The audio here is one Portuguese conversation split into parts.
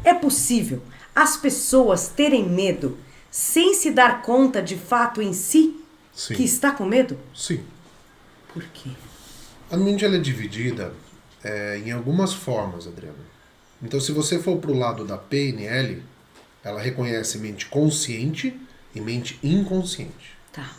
É possível as pessoas terem medo sem se dar conta de fato em si Sim. que está com medo? Sim. Por quê? A mente ela é dividida em algumas formas, Adriana. Então, se você for pro lado da PNL, ela reconhece mente consciente e mente inconsciente. Tá.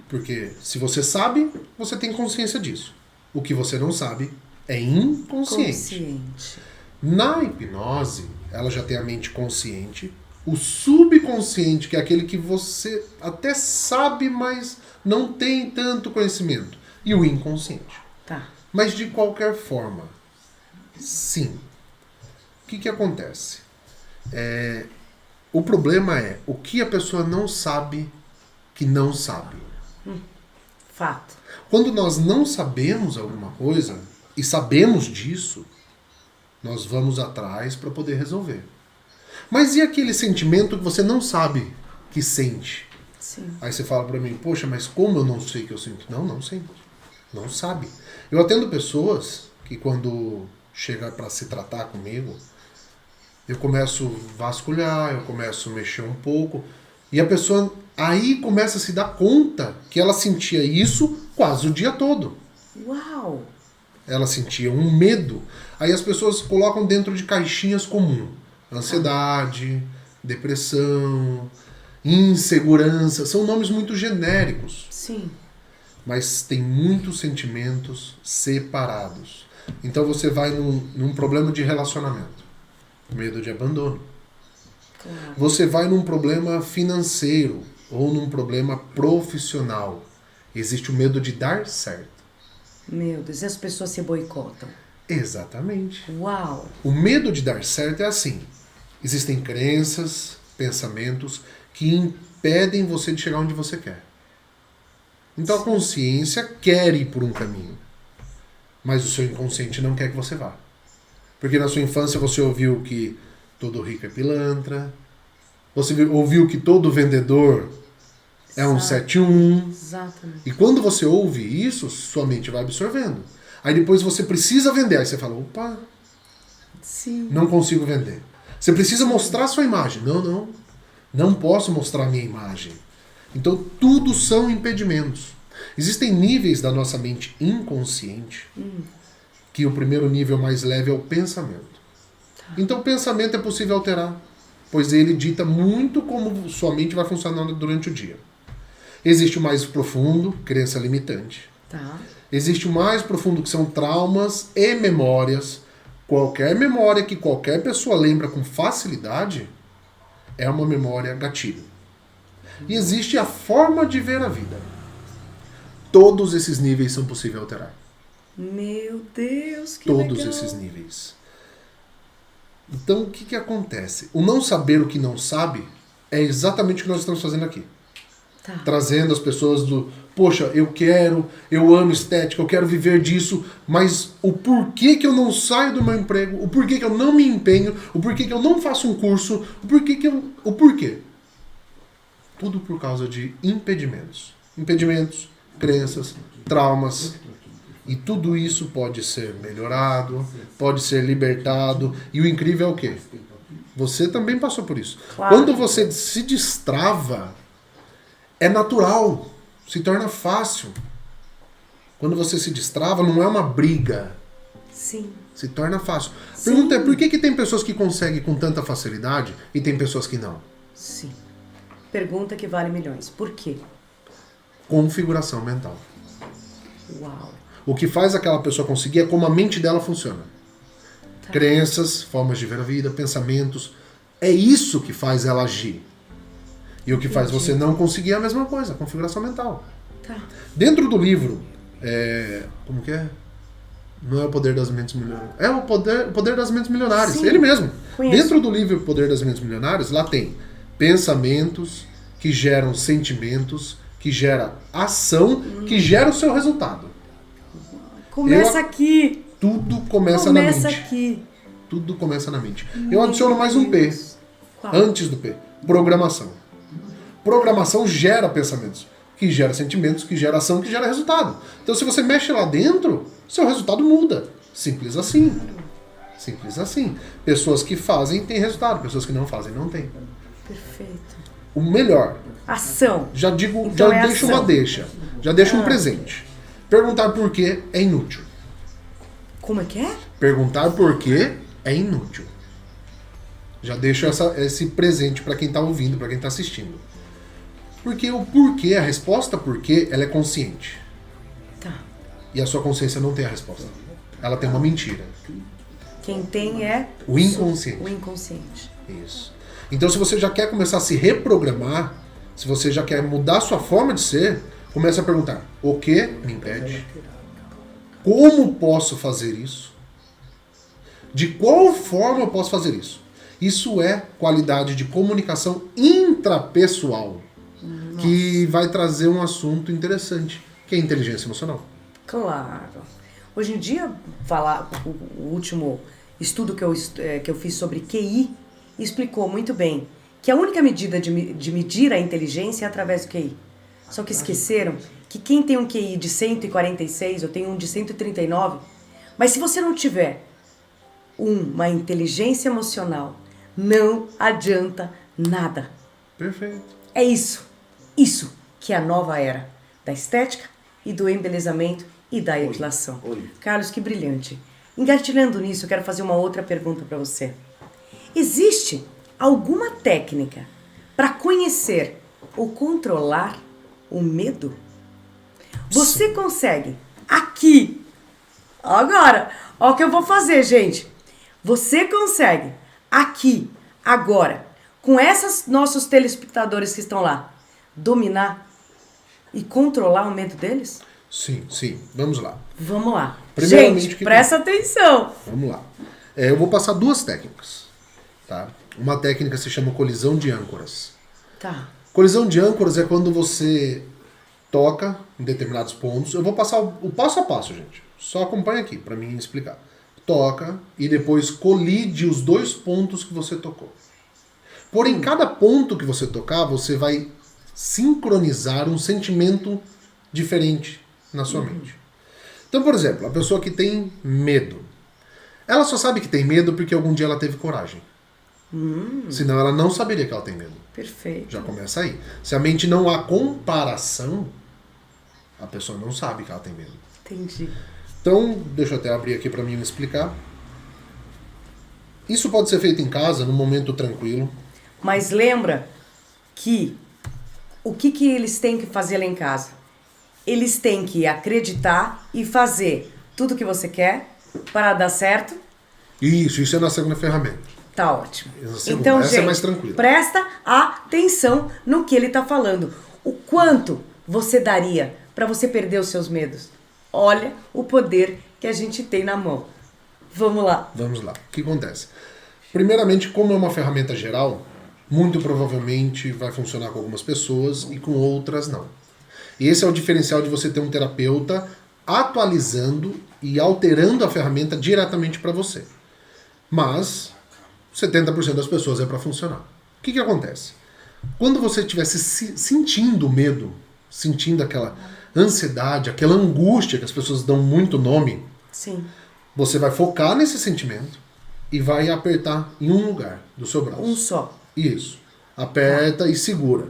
Porque se você sabe, você tem consciência disso. O que você não sabe é inconsciente. Consciente. Na hipnose, ela já tem a mente consciente, o subconsciente, que é aquele que você até sabe, mas não tem tanto conhecimento, e o inconsciente. Tá. Mas de qualquer forma, sim. O que acontece? O problema é o que a pessoa não sabe que não sabe. Fato. Quando nós não sabemos alguma coisa e sabemos disso, nós vamos atrás para poder resolver. Mas e aquele sentimento que você não sabe que sente? Sim. Aí você fala para mim, poxa, mas como eu não sei que eu sinto? Não sente. Não sabe. Eu atendo pessoas que quando chega para se tratar comigo, eu começo a vasculhar, eu começo a mexer um pouco, e a pessoa aí começa a se dar conta que ela sentia isso quase o dia todo. Uau! Ela sentia um medo. Aí as pessoas colocam dentro de caixinhas comuns. Ansiedade, depressão, insegurança. São nomes muito genéricos. Sim. Mas tem muitos sentimentos separados. Então você vai num problema de relacionamento. Medo de abandono. Claro. Você vai num problema financeiro ou num problema profissional. Existe o medo de dar certo. Meu Deus, e as pessoas se boicotam? Exatamente. Uau! O medo de dar certo é assim. Existem crenças, pensamentos que impedem você de chegar onde você quer. Então a consciência quer ir por um caminho, mas o seu inconsciente não quer que você vá. Porque na sua infância você ouviu que todo rico é pilantra, você ouviu que todo vendedor é um 71. Exatamente. E quando você ouve isso, sua mente vai absorvendo. Aí depois você precisa vender. Aí você fala, opa, Sim. não consigo vender. Você precisa mostrar sua imagem. Não posso mostrar minha imagem. Então tudo são impedimentos. Existem níveis da nossa mente inconsciente, que o primeiro nível mais leve é o pensamento. Então o pensamento é possível alterar, pois ele dita muito como sua mente vai funcionar durante o dia. Existe o mais profundo, crença limitante. Tá. Existe o mais profundo, que são traumas e memórias. Qualquer memória que qualquer pessoa lembra com facilidade é uma memória gatilho. E existe a forma de ver a vida. Todos esses níveis são possíveis alterar. Meu Deus, que Todos legal. esses níveis. Então, o que acontece? O não saber o que não sabe é exatamente o que nós estamos fazendo aqui. Tá. Trazendo as pessoas do, poxa, eu amo estética, eu quero viver disso, mas o porquê que eu não saio do meu emprego, o porquê que eu não me empenho, o porquê que eu não faço um curso, o porquê. Tudo por causa de impedimentos. Impedimentos, crenças, traumas. E tudo isso pode ser melhorado, pode ser libertado. E o incrível é o quê? Você também passou por isso. Claro. Quando você se destrava, é natural, se torna fácil. Quando você se destrava, não é uma briga. Sim. Se torna fácil. A Sim. pergunta é, por que tem pessoas que conseguem com tanta facilidade e tem pessoas que não? Sim. Pergunta que vale milhões. Por quê? Configuração mental. Uau. O que faz aquela pessoa conseguir é como a mente dela funciona. Tá. Crenças, formas de ver a vida, pensamentos. É isso que faz ela agir. E o que faz você não conseguir é a mesma coisa, a configuração mental. Tá. Dentro do livro, como que é? Não é o Poder das Mentes Milionárias. É o Poder das Mentes Milionárias. Sim. Ele mesmo. Conheço. Dentro do livro Poder das Mentes Milionárias, lá tem pensamentos que geram sentimentos, que gera ação, que gera o seu resultado. Começa aqui. Tudo começa na mente. Começa aqui. Tudo começa na mente. Eu adiciono mais um P. Qual? Antes do P. Programação. Programação gera pensamentos, que gera sentimentos, que gera ação, que gera resultado. Então se você mexe lá dentro, seu resultado muda. Simples assim. Simples assim. Pessoas que fazem têm resultado, pessoas que não fazem não têm. Perfeito. O melhor. Ação. Já digo, Então já deixo uma deixa. Já deixo um Ah. presente. Perguntar por quê é inútil. Como é que é? Perguntar por quê é inútil. Já deixo esse presente para quem tá ouvindo, para quem tá assistindo. Porque o porquê, a resposta porquê, ela é consciente. Tá. E a sua consciência não tem a resposta. Ela tem uma mentira. Quem tem é O inconsciente. o inconsciente. Isso. Então, se você já quer começar a se reprogramar, se você já quer mudar a sua forma de ser, comece a perguntar: o que me impede? Como posso fazer isso? De qual forma eu posso fazer isso? Isso é qualidade de comunicação intrapessoal, que vai trazer um assunto interessante, que é a inteligência emocional. Claro. Hoje em dia, o último estudo que eu fiz sobre QI explicou muito bem que a única medida de medir a inteligência é através do QI. Só que esqueceram que quem tem um QI de 146, eu tenho um de 139, mas se você não tiver uma inteligência emocional, não adianta nada. Perfeito. É isso. Isso que é a nova era da estética e do embelezamento e da epilação. Carlos, que brilhante. Engatilhando nisso, eu quero fazer uma outra pergunta para você. Existe alguma técnica para conhecer ou controlar o medo? Você consegue aqui, agora, ó o que eu vou fazer, gente. Você consegue aqui, agora, com esses nossos telespectadores que estão lá, dominar e controlar o medo deles? Sim, sim. Vamos lá. Vamos lá. Primeiramente, Gente, presta atenção. Vamos lá. Eu vou passar duas técnicas. Tá? Uma técnica se chama colisão de âncoras. Tá. Colisão de âncoras é quando você toca em determinados pontos. Eu vou passar o passo a passo, gente. Só acompanha aqui para mim explicar. Toca e depois colide os dois pontos que você tocou. Porém, cada ponto que você tocar, você vai sincronizar um sentimento diferente na sua mente. Então, por exemplo, a pessoa que tem medo. Ela só sabe que tem medo porque algum dia ela teve coragem. Senão ela não saberia que ela tem medo. Perfeito. Já começa aí. Se a mente não há comparação, a pessoa não sabe que ela tem medo. Entendi. Então, deixa eu até abrir aqui para mim explicar. Isso pode ser feito em casa, num momento tranquilo. Mas lembra que o que eles têm que fazer lá em casa? Eles têm que acreditar e fazer tudo que você quer para dar certo. Isso é na segunda ferramenta. Tá ótimo. Então, essa gente, é mais tranquila. Presta atenção no que ele tá falando. O quanto você daria para você perder os seus medos? Olha o poder que a gente tem na mão. Vamos lá. Vamos lá. O que acontece? Primeiramente, como é uma ferramenta geral, muito provavelmente vai funcionar com algumas pessoas e com outras não. E esse é o diferencial de você ter um terapeuta atualizando e alterando a ferramenta diretamente para você. Mas 70% das pessoas é para funcionar. O que acontece? Quando você estiver sentindo medo, sentindo aquela ansiedade, aquela angústia que as pessoas dão muito nome, Sim. você vai focar nesse sentimento e vai apertar em um lugar do seu braço. Um só. Isso. Aperta e segura.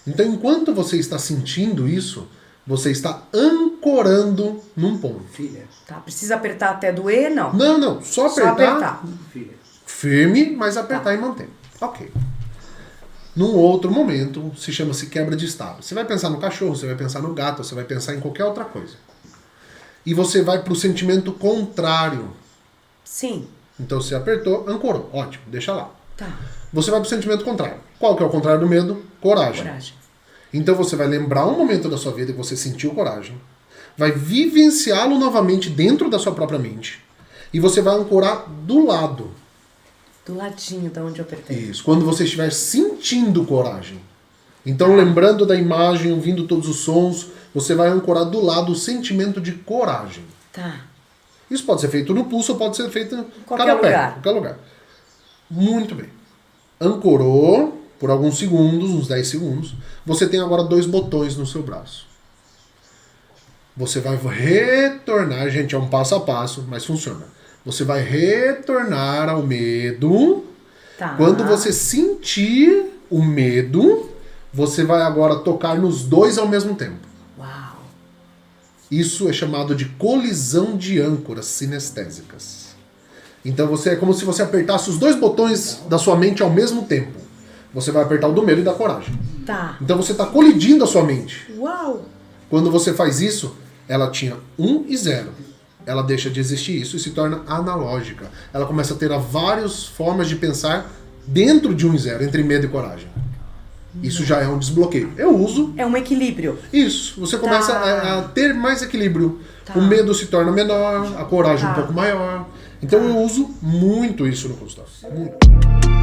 Então, enquanto você está sentindo isso, você está ancorando num ponto. Tá, precisa apertar até doer? Não. Não. Só apertar. Só apertar. Firme, mas apertar e manter. Ok. Num outro momento, chama-se quebra de estado. Você vai pensar no cachorro, você vai pensar no gato, você vai pensar em qualquer outra coisa. E você vai para o sentimento contrário. Sim. Então você apertou, ancorou. Ótimo, deixa lá. Tá. Você vai para o sentimento contrário. Qual que é o contrário do medo? Coragem. Então você vai lembrar um momento da sua vida que você sentiu coragem, vai vivenciá-lo novamente dentro da sua própria mente e você vai ancorar do lado. Do ladinho da onde eu apertei. Isso, quando você estiver sentindo coragem. Então, lembrando da imagem, ouvindo todos os sons, você vai ancorar do lado o sentimento de coragem. Tá. Isso pode ser feito no pulso ou pode ser feito em Qualquer lugar. qualquer lugar. Muito bem. Ancorou por alguns segundos, uns 10 segundos. Você tem agora 2 botões no seu braço. Você vai retornar, gente, é um passo a passo, mas funciona. Você vai retornar ao medo. Tá. Quando você sentir o medo, você vai agora tocar nos dois ao mesmo tempo. Uau. Isso é chamado de colisão de âncoras sinestésicas. Então é como se você apertasse os dois botões da sua mente ao mesmo tempo. Você vai apertar o do medo e da coragem. Tá. Então você está colidindo a sua mente. Uau. Quando você faz isso, ela tinha 1 e 0. Ela deixa de existir isso e se torna analógica. Ela começa a ter várias formas de pensar dentro de 1 e 0, entre medo e coragem. Isso já é um desbloqueio. Eu uso. É um equilíbrio. Isso. Você começa a ter mais equilíbrio. O medo se torna menor, a coragem um pouco maior. Então eu uso muito isso no consultório. Muito.